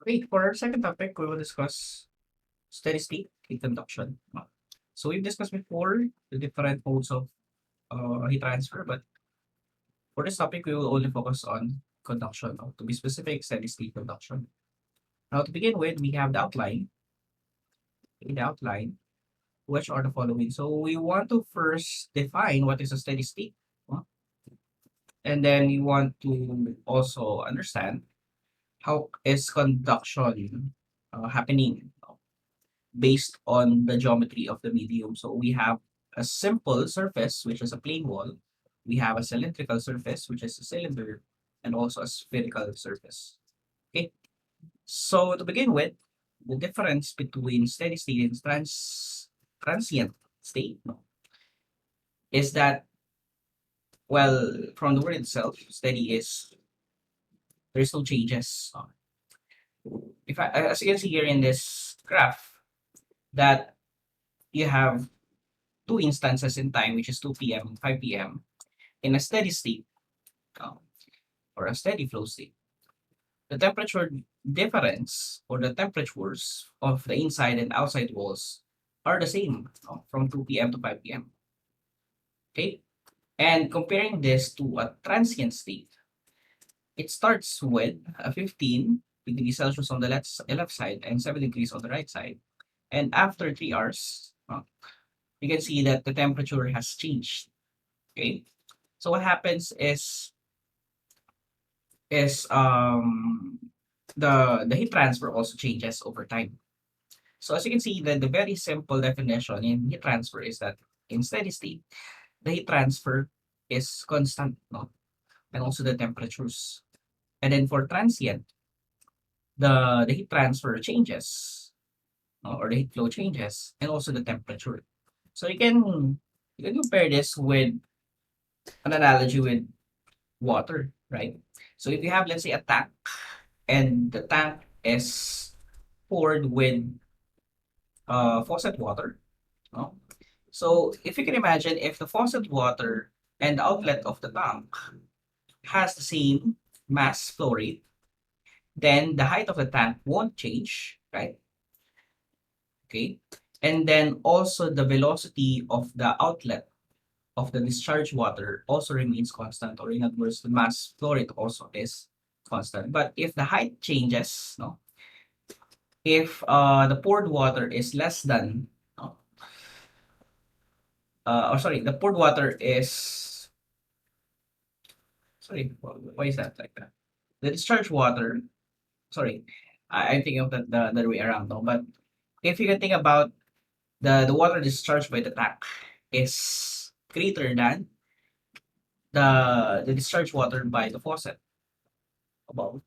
Okay, for our second topic, we will discuss steady state heat conduction. So we've discussed before the different modes of heat transfer, but for this topic, we will only focus on conduction, or to be specific, steady state conduction. Now, to begin with, we have the outline. In the outline, which are the following. So we want to first define what is a steady state, uh, and then we want to also understand how is conduction happening based on the geometry of the medium. So we have a simple surface, which is a plane wall. We have a cylindrical surface, which is a cylinder, and also a spherical surface. Okay. So to begin with, the difference between steady state and transient state, no, is that, well, from the word itself, steady is there's no changes. If I, as you can see here in this graph, that you have two instances in time, which is 2 p.m. and 5 p.m. in a steady state, um, or a steady flow state. The temperature difference, or the temperatures of the inside and outside walls, are the same, from 2 p.m. to 5 p.m. Okay? And comparing this to a transient state, it starts with a 15 degrees Celsius on the left side and 7 degrees on the right side. And after 3 hours, you can see that the temperature has changed. Okay? So what happens is the heat transfer also changes over time. So as you can see, the very simple definition in heat transfer is that in steady state, the heat transfer is constant, no? And also the temperatures. And then for transient, the heat transfer changes, no? Or the heat flow changes, and also the temperature. So you can compare this with an analogy with water, right? So if you have, let's say, a tank, and the tank is poured with faucet water, no? So if you can imagine, if the faucet water and the outlet of the tank has the same mass flow rate, then the height of the tank won't change, right? Okay. And then also the velocity of the outlet of the discharge water also remains constant, or in other words, the mass flow rate also is constant. But if the height changes, no, if the poured water is less than, no, or sorry, the poured water is, sorry, why is that like that? The discharge water, sorry, I'm thinking of the other way around though. But if you can think about the water discharged by the tank is greater than the discharge water by the faucet above.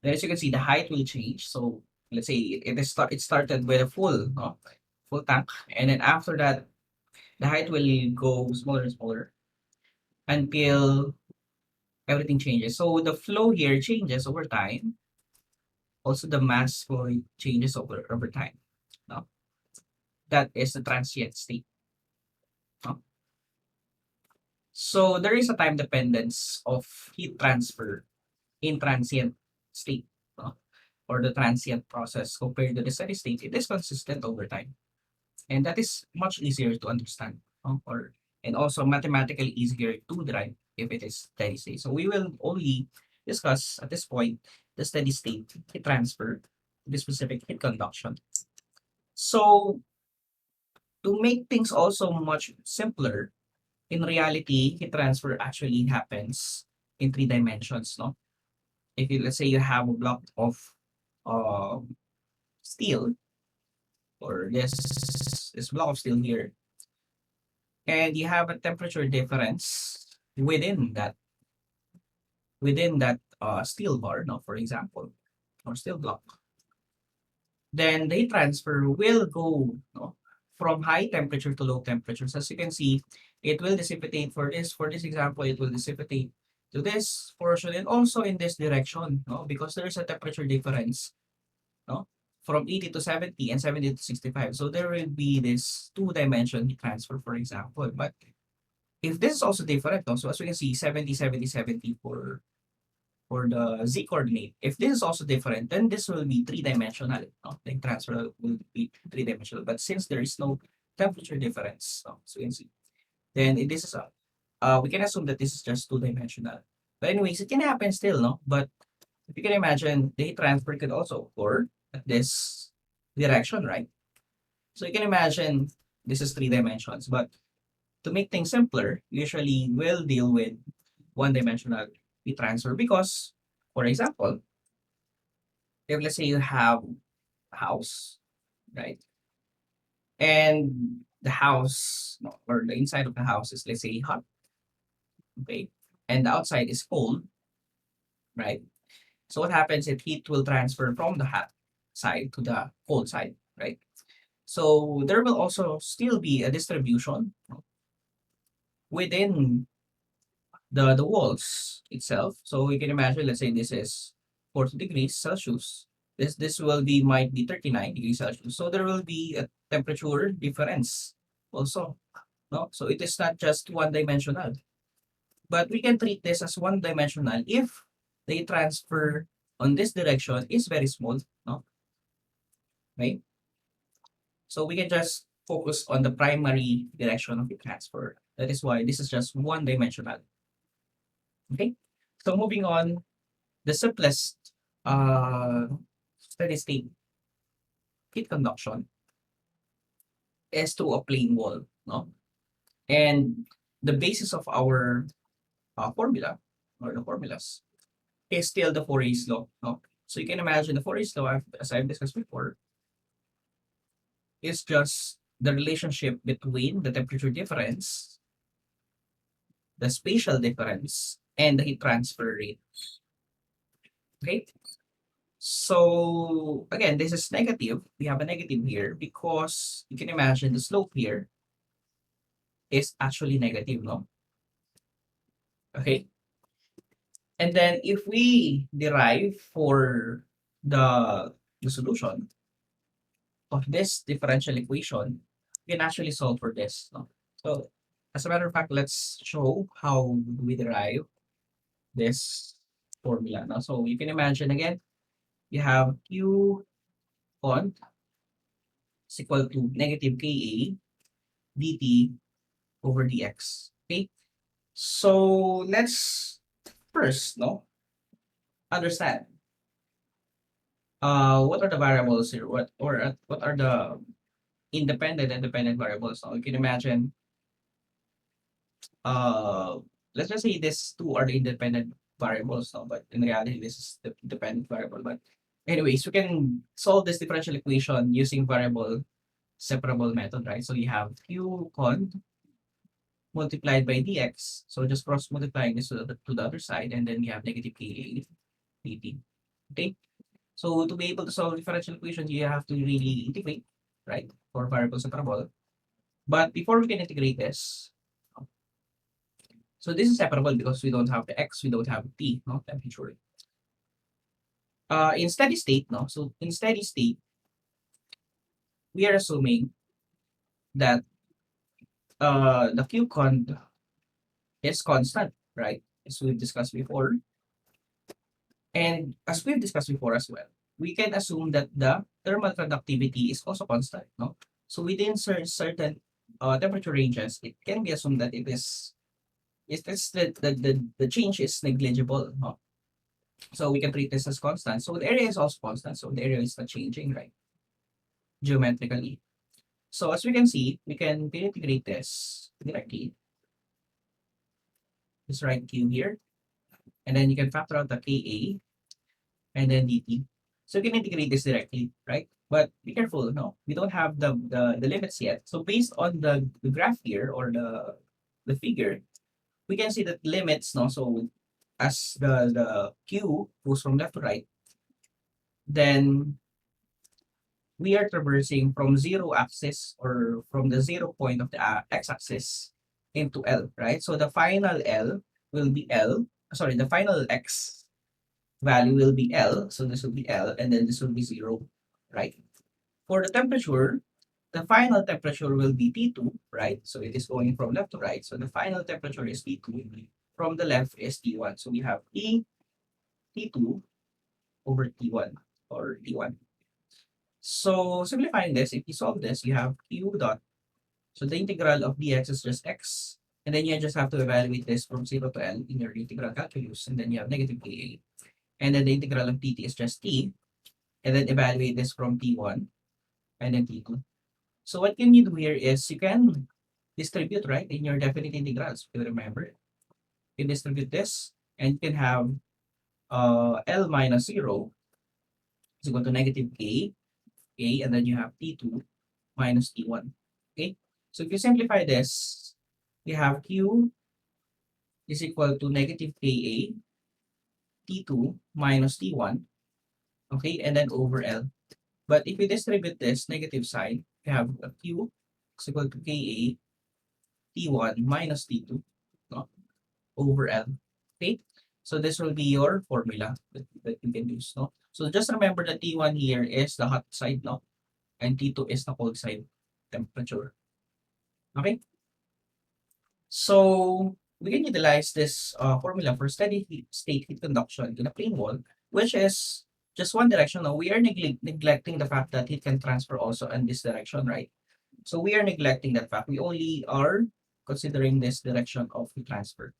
Then as you can see, the height will change. So let's say it started with a full, no, full tank, and then after that, the height will go smaller and smaller until everything changes. So the flow here changes over time. Also, the mass flow changes over time. No? That is the transient state. No? So there is a time dependence of heat transfer in transient state, no? Or the transient process compared to the steady state. It is consistent over time, and that is much easier to understand, no? Or and also mathematically easier to derive if it is steady state. So we will only discuss at this point the steady state heat transfer, the specific heat conduction. So to make things also much simpler, in reality, heat transfer actually happens in three dimensions, no? If you, let's say, you have a block of steel, or this block of steel here, and you have a temperature difference within that steel bar, no, for example, or steel block, then the heat transfer will go, no, from high temperature to low temperatures. As you can see, it will dissipate for this example, it will dissipate to this portion and also in this direction, no, because there is a temperature difference, no, from 80 to 70 and 70 to 65. So there will be this two-dimension heat transfer, for example. But if this is also different, no, so as we can see, 70, 70, 70 for or the z coordinate, if this is also different, then this will be three-dimensional. No? The transfer will be three-dimensional. But since there is no temperature difference, no? So you can see, then this is we can assume that this is just two-dimensional. But anyways, it can happen still, no? But if you can imagine, the heat transfer could also occur at this direction, right? So you can imagine this is three dimensions, but to make things simpler, usually we'll deal with one-dimensional heat transfer because, for example, if let's say you have a house, right? And the house or the inside of the house is, let's say, hot, okay? And the outside is cold, right? So what happens is heat will transfer from the hot side to the cold side, right? So there will also still be a distribution within the walls itself. So you can imagine, let's say this is 40 degrees Celsius. This will be might be 39 degrees Celsius. So there will be a temperature difference also. No? So it is not just one-dimensional. But we can treat this as one-dimensional if the transfer on this direction is very small. No? Right? So we can just focus on the primary direction of the transfer. That is why this is just one-dimensional. Okay? So moving on, the simplest steady state heat conduction is to a plane wall, no? And the basis of our formula or the formulas is still the Fourier's law, no? So you can imagine the Fourier's law, as I've discussed before, is just the relationship between the temperature difference, the spatial difference, and the heat transfer rate. Okay? So again, this is negative. We have a negative here because you can imagine the slope here is actually negative, no? Okay. And then if we derive for the solution of this differential equation, we can actually solve for this, no? So as a matter of fact, let's show how we derive this formula. No? So you can imagine again, you have Q on is equal to negative Ka dt over dx. Okay? So let's first understand what are the variables here? What are the independent and dependent variables? Now you can imagine uh let's just say these two are the independent variables now, but in reality this is the dependent variable. But anyways, we can solve this differential equation using variable separable method, right? So you have q con multiplied by dx. So just cross multiplying this to the other side, and then you have negative ka dt. Okay. So to be able to solve differential equations, you have to really integrate, right? For variable separable. But before we can integrate this, so this is separable because we don't have the x, we don't have t, no temperature. In steady state, no. So in steady state, we are assuming that the q con is constant, right? As we've discussed before. And as we've discussed before as well, we can assume that the thermal conductivity is also constant, no? So within certain temperature ranges, it can be assumed that the change is negligible, no? So we can treat this as constant. So the area is also constant, so the area is not changing, right? Geometrically. So as we can see, we can integrate this directly. Just write Q here. And then you can factor out the Ka and then dt. So you can integrate this directly, right? But be careful, no, we don't have the limits yet. So based on the graph here or the figure, we can see that limits, no. So as the q goes from left to right, then we are traversing from zero axis or from the 0 point of the x-axis into L, right? So the final L will be L, sorry, the final x value will be L. So this will be L, and then this will be 0, right? For the temperature, the final temperature will be T2, right? So it is going from left to right. So the final temperature is T2. From the left is T1. So we have T T2 over T1 or T1. So simplifying this, if you solve this, you have Q dot. So the integral of dx is just x. And then you just have to evaluate this from 0 to L in your integral calculus. And then you have negative Ka. And then the integral of dt is just t. And then evaluate this from T1 and then T2. So what can you do here is you can distribute, right, in your definite integrals. If you remember, you distribute this and you can have L minus 0 is equal to negative A, and then you have T2 minus T1. Okay? So if you simplify this, you have Q is equal to negative Ka, T2 minus T1, okay, and then over L. But if you distribute this negative sign, you have a Q is equal to Ka, T1 minus T2, no, over L. Okay? So this will be your formula that you can use. No? So just remember that T1 here is the hot side, no? And T2 is the cold side temperature. Okay? So we can utilize this formula for steady state heat conduction in a plane wall, which is just one direction. Now we are neglecting the fact that heat can transfer also in this direction, right? So we are neglecting that fact. We only are considering this direction of heat transfer.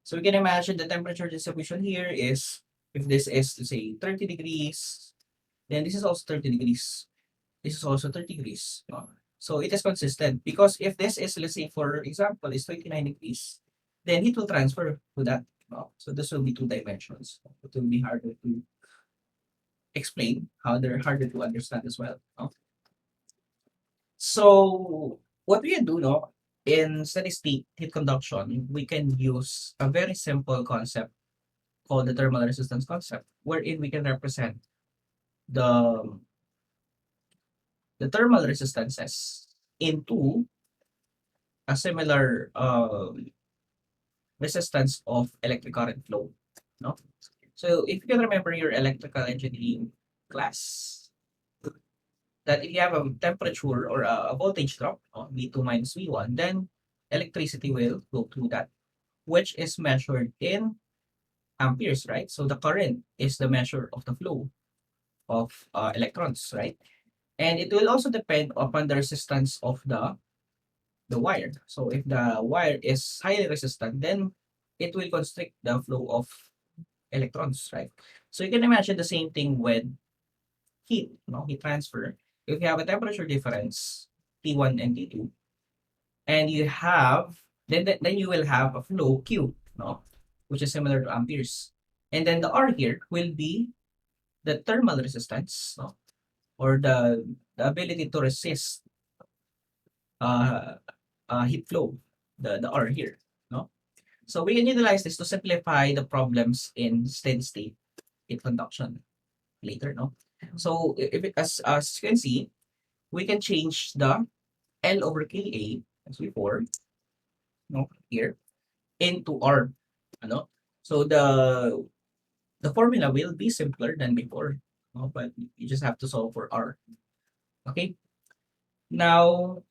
So we can imagine the temperature distribution here is, if this is to say 30 degrees, then this is also 30 degrees. This is also 30 degrees. So it is consistent because if this is, let's say, for example, is 29 degrees, then heat will transfer to that. So this will be two dimensions. It will be harder to explain, how they're harder to understand as well. So what we can do, no, in steady state heat conduction, we can use a very simple concept called the thermal resistance concept, wherein we can represent the thermal resistances into a similar resistance of electric current flow. No? So if you can remember your electrical engineering class, that if you have a temperature or a voltage drop, V2 minus V1, then electricity will flow through that, which is measured in amperes, right? So the current is the measure of the flow of electrons, right? And it will also depend upon the resistance of the wire. So if the wire is highly resistant, then it will constrict the flow of electrons, right? So you can imagine the same thing with heat, heat transfer. If you have a temperature difference, T1 and T2, and you have, then you will have a flow Q, which is similar to amperes. And then the R here will be the thermal resistance, or the ability to resist uh, heat flow, the R here. No? So we can utilize this to simplify the problems in steady state heat conduction later. No? So if it, as you can see, we can change the L over Ka as before, here, into R. Ano? So the formula will be simpler than before, but you just have to solve for R. Okay. Now,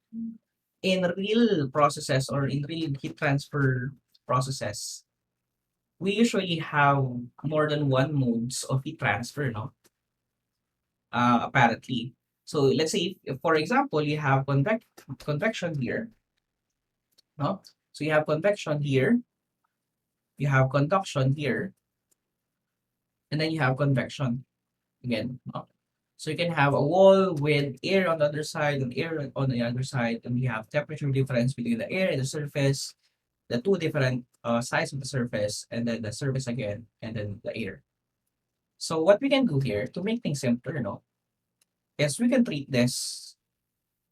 in real processes or in real heat transfer processes, we usually have more than one modes of heat transfer, apparently. So let's say, if, for example, you have convection here, no? So you have convection here, you have conduction here, and then you have convection again. No? So you can have a wall with air on the other side and air on the other side, and you have temperature difference between the air and the surface, the two different sides of the surface, and then the surface again, and then the air. So what we can do here to make things simpler, is we can treat this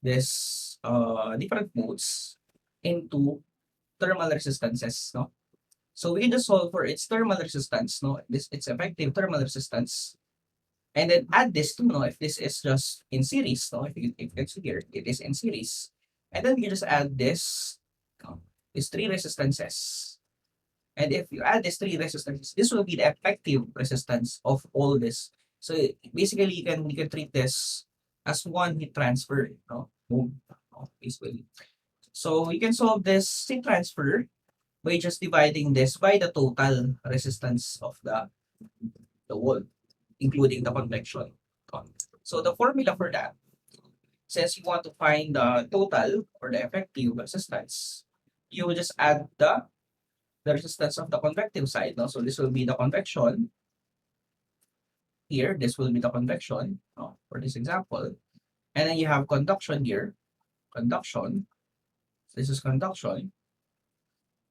different modes into thermal resistances, So we can just solve for its thermal resistance, this its effective thermal resistance, and then add this to, if this is just in series, if it's here, it is in series, and then you just add this, these three resistances, and if you add these three resistances, this will be the effective resistance of all this. So basically, you can treat this as one heat transfer, mode, basically. So you can solve this heat transfer by just dividing this by the total resistance of the wall, including the convection. So the formula for that, since you want to find the total or the effective resistance, you will just add the resistance of the convective side. No? So this will be the convection here. This will be the convection, no, for this example. And then you have conduction here. Conduction. This is conduction.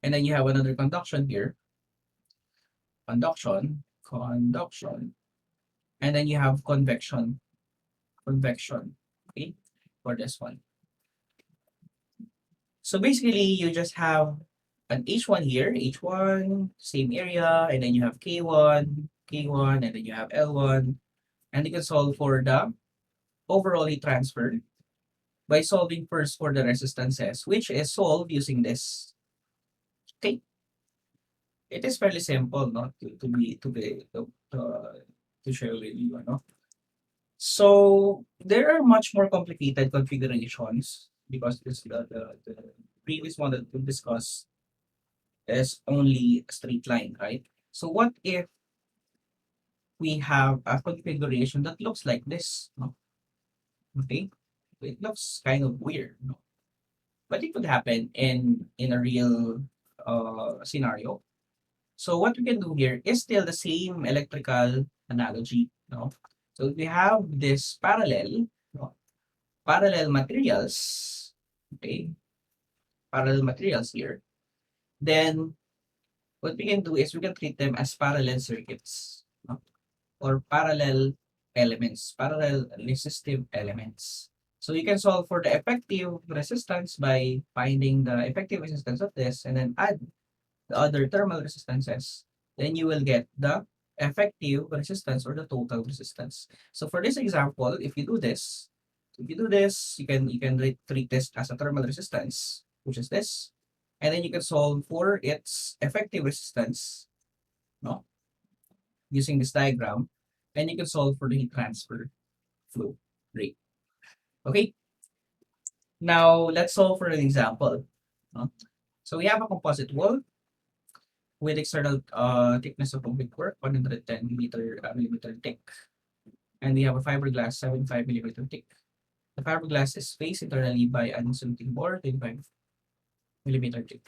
And then you have another conduction here. Conduction. Conduction. And then you have convection. Convection. Okay. For this one. So basically, you just have an H1 here, H1, same area, and then you have K1, K1, and then you have L1, and you can solve for the overall heat transfer by solving first for the resistances, which is solved using this. Okay, it is fairly simple, no, to share with you, no. So there are much more complicated configurations because the previous one that we discussed is only a straight line, right? So what if we have a configuration that looks like this? No? Okay, it looks kind of weird, no? But it could happen in a real scenario. So what we can do here is still the same electrical analogy, no? So we have this parallel, no? Parallel materials, okay, parallel materials here. Then what we can do is we can treat them as parallel circuits, no? Or parallel elements, parallel resistive elements. So you can solve for the effective resistance by finding the effective resistance of this and then add the other thermal resistances. Then you will get the effective resistance or the total resistance. So for this example, if you do this, you can treat this as a thermal resistance, which is this, and then you can solve for its effective resistance, no, using this diagram, and you can solve for the heat transfer flow rate. Okay, now let's solve for an example. No? So we have a composite wall with external thickness of concrete work 110 millimeter thick, and we have a fiberglass 75 millimeter thick. The fiberglass is faced internally by an insulating board 25 millimeter thick.